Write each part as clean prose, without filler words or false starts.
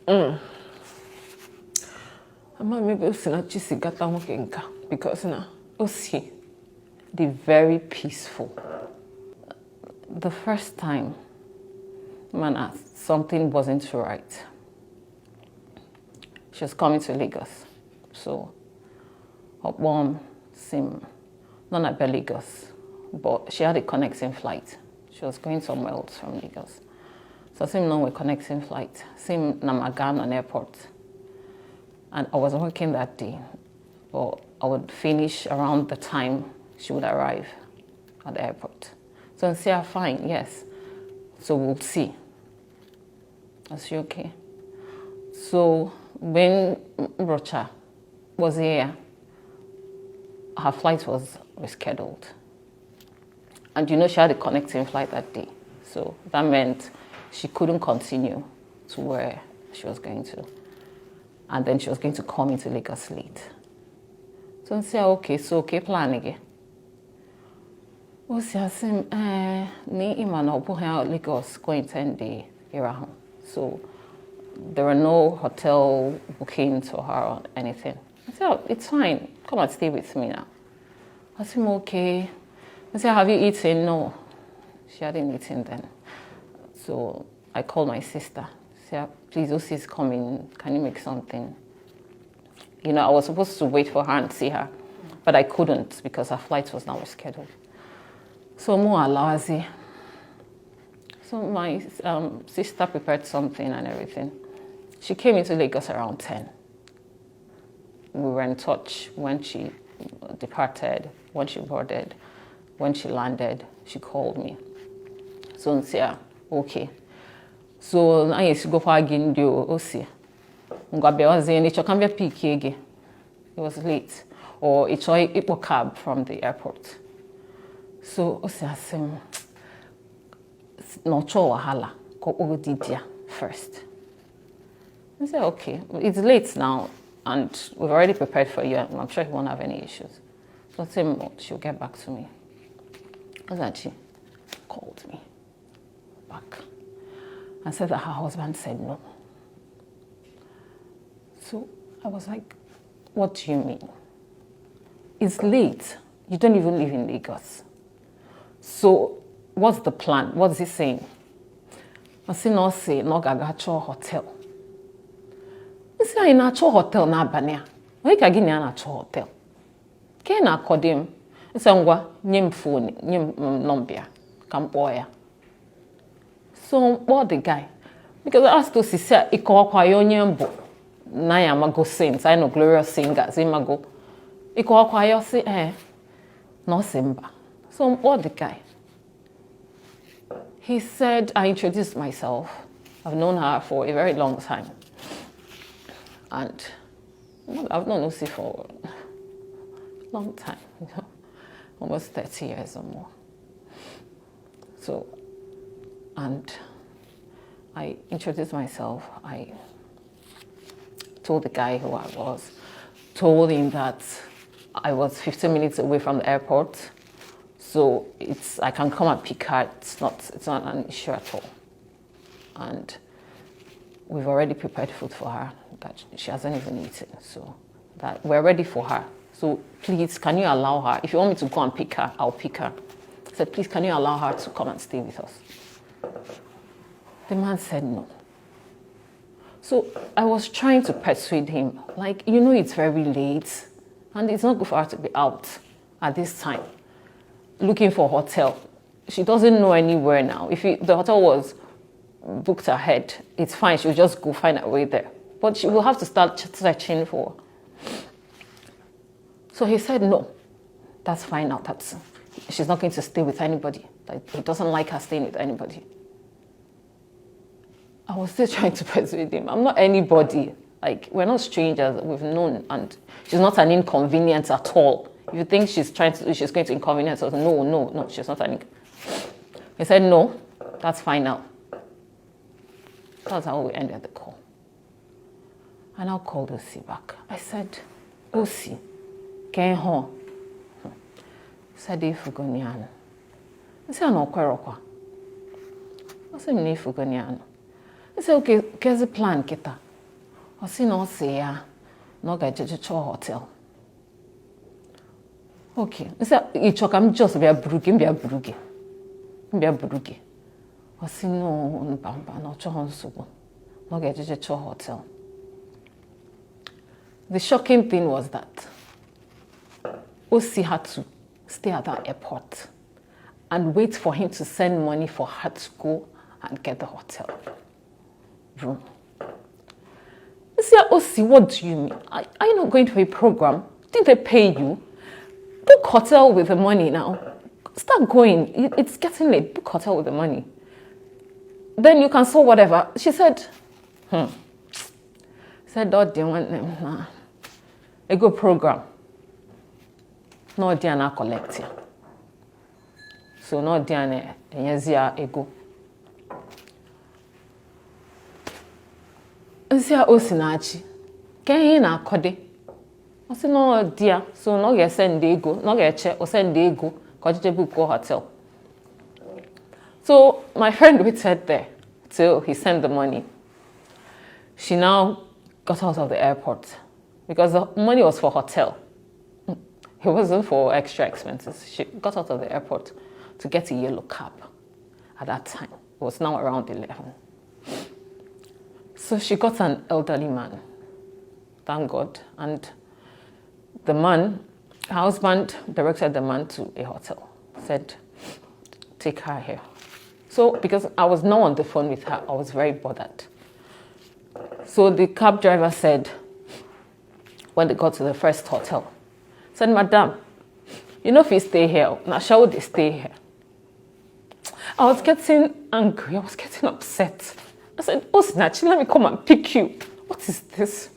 Ama maybe Osinachi sigata mokenka because na Osi, the very peaceful. The first time, man, something wasn't right. She was coming to Lagos, so her mom seemed not at Lagos, but she had a connecting flight. She was going somewhere else from Lagos, so same no connecting flight. Same Namagan on airport. And I was working that day, but I would finish around the time she would arrive at the airport. So I said, fine, yes. So we'll see. Is she okay? So when Rocha was here, her flight was rescheduled. And you know she had a connecting flight that day. So that meant she couldn't continue to where she was going to. And then she was going to come into Lagos late. So I said, okay, so okay, plan again. I said, ni imana obuha Lagos going 10 day around. So there were no hotel bookings for her or anything. I said, oh, it's fine. Come and stay with me now. I said, okay. I said, have you eaten? No. She hadn't eaten then. So I called my sister. Said, please, Osi's coming. Can you make something? You know, I was supposed to wait for her and see her, but I couldn't because her flight was now rescheduled. So more alawazi. So my sister prepared something and everything. She came into Lagos around 10. We were in touch when she departed, when she boarded, when she landed. She called me. So I said, okay. So I used to go for a gindio, Osi. It was late. Or it's a cab from the airport. So Osi asked no wahala, go Didia first. I said, okay, it's late now and we've already prepared for you. I'm sure he won't have any issues. So I said, she'll get back to me. Osinachi called me back and said that her husband said no. So I was like, what do you mean? It's late. You don't even live in Lagos. So what's the plan? What's he saying? I said, no, say, no, gagacho hotel. I said, in a hotel na bania. Why can't you na hotel? Can I call him? I said, nyem phone, nyem number, come boy. So what the guy? Because I asked to see, say, iko kwa yonyembo. Na ya mago saints, I know glorious singers, imago. Iko kwa yo say, no simba. So what the guy? He said, I introduced myself. I've known her for a very long time. And I've known Lucy for a long time, you know, almost 30 years or more. So, and I introduced myself. I told the guy who I was, told him that I was 15 minutes away from the airport. So I can come and pick her. It's not an issue at all. And we've already prepared food for her that she hasn't even eaten. So that we're ready for her. So please, can you allow her? If you want me to go and pick her, I'll pick her. I said, please, can you allow her to come and stay with us? The man said no. So I was trying to persuade him, like, you know, it's very late and it's not good for her to be out at this time looking for a hotel. She doesn't know anywhere now. If the hotel was booked ahead, it's fine. She'll just go find her way there. But she will have to start searching for. So he said, no, that's fine now. She's not going to stay with anybody. He doesn't like her staying with anybody. I was still trying to persuade him. I'm not anybody. Like, we're not strangers. We've known, and she's not an inconvenience at all. If you think she's going to inconvenience us, no, she's not an. He said, no, that's fine now. That's how we ended the call. And I called Osi back. I said, Osi, can home? He said, if you go near. I said, no, I said, if you go near. I said, okay, here's the plan, Kita. Osinachi, no get to hotel. Okay, I'm just be a brugi, be a brugi. Be a brugi. Osino, Bamba, no Chonsubo. No get to hotel. The shocking thing was that Osi had to stay at that airport and wait for him to send money for her to go and get the hotel room. You say, Osi, what do you mean? Are you not going to a program? Did they pay you? Book hotel with the money now. Start going. It's getting late. Book hotel with the money. Then you can sell whatever. She said, Said, oh, they want them. Nah. A good program. No, they are not collecting. So, no, they are not ego. Nsia Osinachi. Can you not code? I said, no, dear. So, no, get send ego. No, get check or send ego. Because you book go hotel. So, my friend waited there till he sent the money. She now got out of the airport because the money was for hotel. It wasn't for extra expenses. She got out of the airport to get a yellow cab at that time. It was now around 11. So she got an elderly man, thank God. And the man, her husband, directed the man to a hotel, said, take her here. So because I was now on the phone with her, I was very bothered. So the cab driver said, when they got to the first hotel, said, Madam, you know if you stay here, now shall they stay here? I was getting angry, I was getting upset. I said, Osinachi, let me come and pick you. What is this?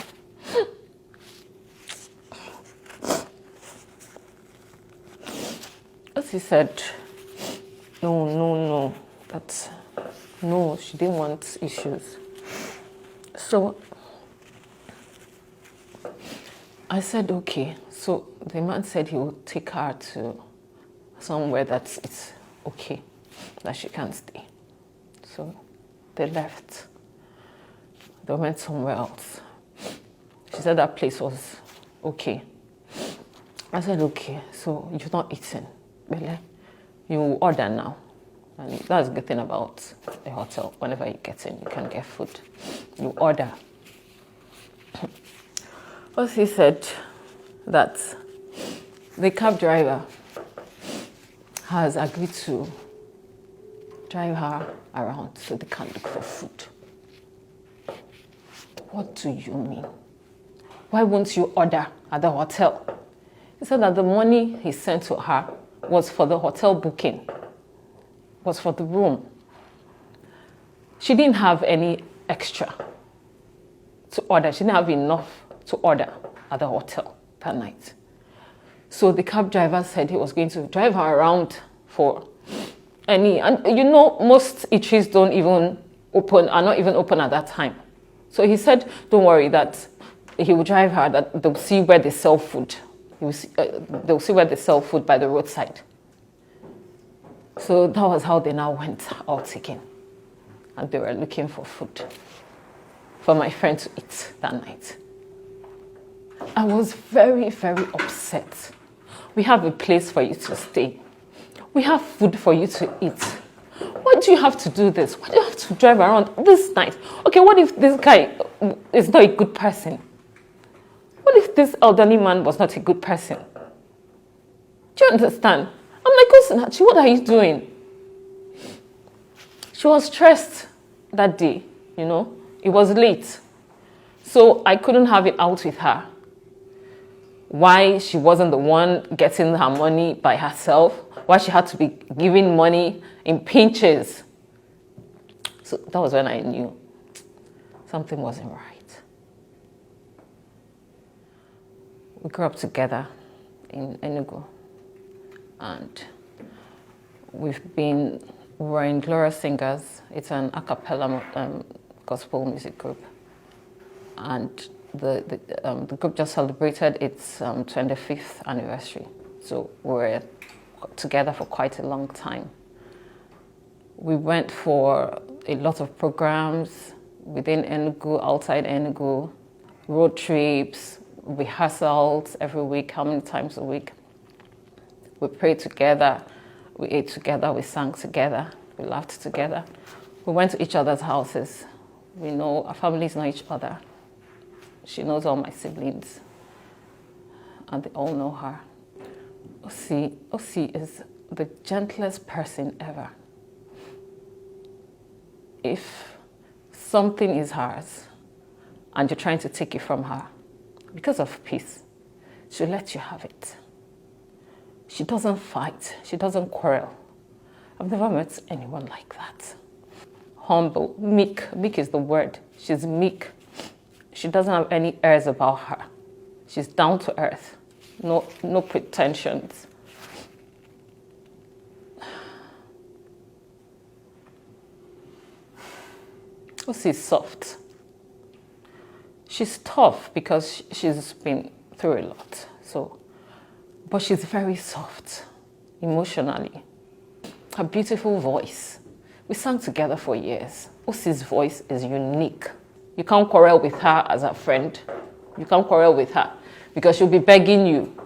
As he said, no, no, she didn't want issues. So I said, okay. So the man said he would take her to somewhere that it's okay, that she can stay. So they left. They went somewhere else. She said that place was okay. I said, okay, so you've not eaten. Really? You order now. And that's the good thing about a hotel. Whenever you get in, you can get food. You order. But he said that the cab driver has agreed to drive her around so they can look for food. What do you mean? Why won't you order at the hotel? He said that the money he sent to her was for the hotel booking, was for the room. She didn't have any extra to order. She didn't have enough to order at the hotel that night. So the cab driver said he was going to drive her around for any, and you know, most eateries don't even open, are not even open at that time. So he said, don't worry, that he will drive her, that they'll see where they sell food. They'll see where they sell food by the roadside. So that was how they now went out again. And they were looking for food for my friend to eat that night. I was very, very upset. We have a place for you to stay. We have food for you to eat. Why do you have to do this? Why do you have to drive around this night? Okay, what if this guy is not a good person? What if this elderly man was not a good person? Do you understand? I'm like, Osinachi, what are you doing? She was stressed that day, you know. It was late. So I couldn't have it out with her. Why she wasn't the one getting her money by herself. Why she had to be giving money in pinches. So that was when I knew something wasn't right. We grew up together in Enugu. And we're in Glorious Singers. It's an a cappella gospel music group. And the group just celebrated its 25th anniversary. So we were together for quite a long time. We went for a lot of programs within Enugu, outside Enugu, road trips, rehearsals every week, how many times a week. We prayed together, we ate together, we sang together, we laughed together. We went to each other's houses. We know, our families know each other. She knows all my siblings, and they all know her. Osi is the gentlest person ever. If something is hers and you're trying to take it from her, because of peace, she'll let you have it. She doesn't fight. She doesn't quarrel. I've never met anyone like that. Humble, meek. Meek is the word. She's meek. She doesn't have any airs about her. She's down to earth. No pretensions. She's soft. She's tough because she's been through a lot. But she's very soft, emotionally. Her beautiful voice. We sang together for years. Osi's voice is unique. You can't quarrel with her as a friend. You can't quarrel with her because she'll be begging you.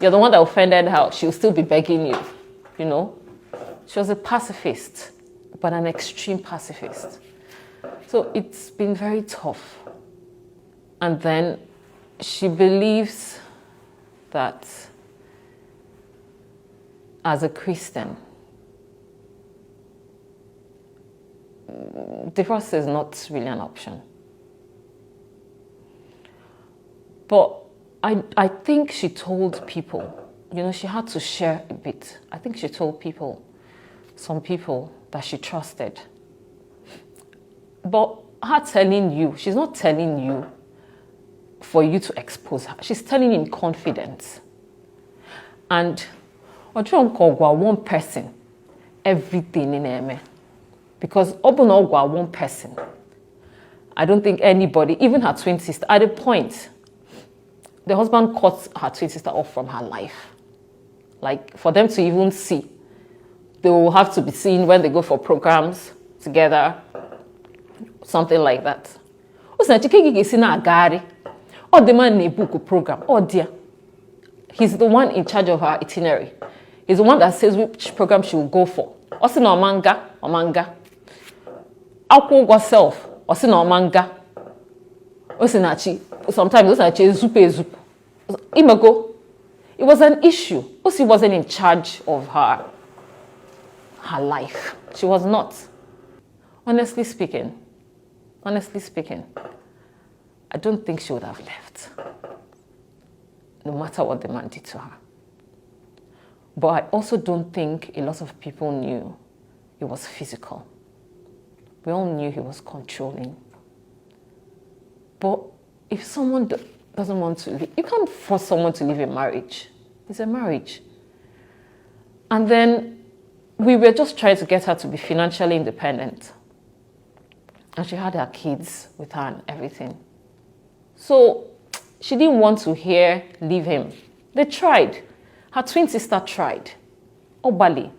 You're the one that offended her. She'll still be begging you, you know. She was a pacifist, but an extreme pacifist. So it's been very tough. And then she believes that as a Christian, divorce is not really an option. But I think she told people, you know, she had to share a bit. I think she told people, some people that she trusted. But her telling you, she's not telling you for you to expose her. She's telling you in confidence. And one person, everything in Eme. Because Obunogwa, one person. I don't think anybody, even her twin sister, at a point, the husband cut her twin sister off from her life. Like, for them to even see, they will have to be seen when they go for programs together, something like that. Osinachi is in a gari. Or the man in a book program. Oh dear. He's the one in charge of her itinerary. He's the one that says which program she will go for. Osina manga. Akwo self. Osina manga. Osinachi. Sometimes Osinachi is zupe. Imago. It was an issue. Osi wasn't in charge of her life. She was not. Honestly speaking, I don't think she would have left, no matter what the man did to her. But I also don't think a lot of people knew it was physical. We all knew he was controlling. But if someone doesn't want to leave, you can't force someone to leave a marriage. It's a marriage. And then we were just trying to get her to be financially independent. And she had her kids with her and everything. So she didn't want to hear leave him. They tried. Her twin sister tried. Obali.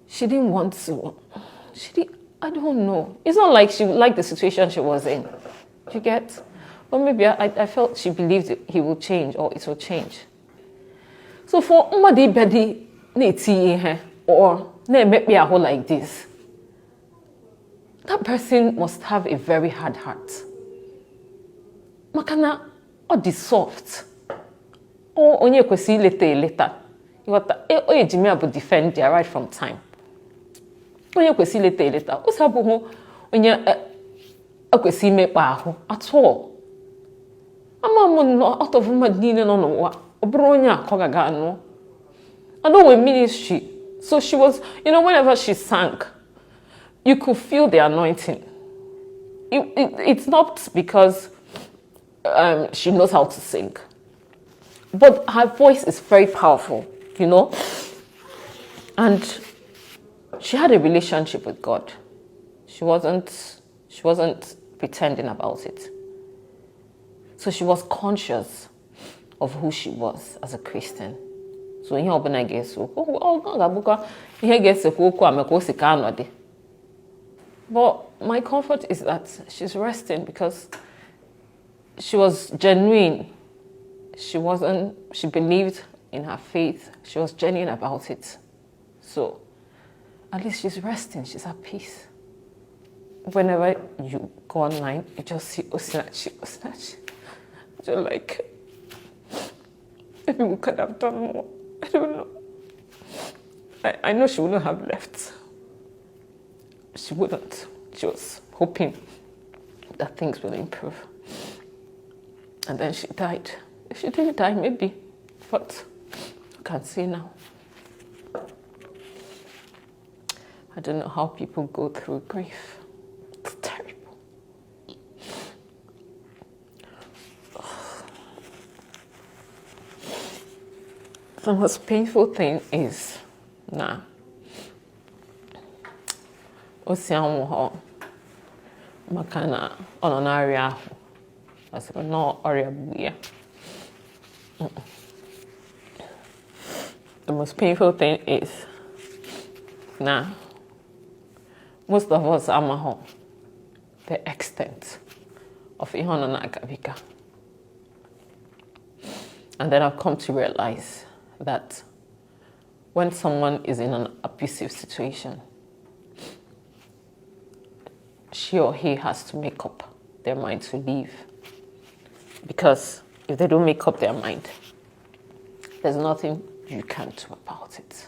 She didn't want to. I don't know. It's not like she liked the situation she was in. You get? But maybe I felt she believed he will change or it will change. So for somebody bedi ne or ne make me a whole like this, that person must have a very hard heart. Makana or the soft. Or onye kwesi later. You got the Jimmy will defend their right from time. Onye kwesi later. Usabu ho onye kwesi me pa at all. Ama no out of madine no no obronya kogaga no. I know with ministry. So she was, whenever she sang, you could feel the anointing. It's not because she knows how to sing, but her voice is very powerful, and she had a relationship with God. She wasn't pretending about it. So she was conscious of who she was as a Christian. So ihe obuna gesu but my comfort is that she's resting because she was genuine. She believed in her faith. She was genuine about it. So at least she's resting, she's at peace. Whenever you go online, you just see Osinachi, Osinachi. You're like, maybe we could have done more. I don't know. I know she wouldn't have left. She wouldn't. She was hoping that things will improve. And then she died. If she didn't die, maybe. But I can't see now. I don't know how people go through grief. It's terrible. The most painful thing is, Osinachi, makana ononaria, as no oriabuya. The most painful thing is, most of us are the extent of ihonona agabika. And then I've come to realize that when someone is in an abusive situation, she or he has to make up their mind to leave. Because if they don't make up their mind, there's nothing you can do about it.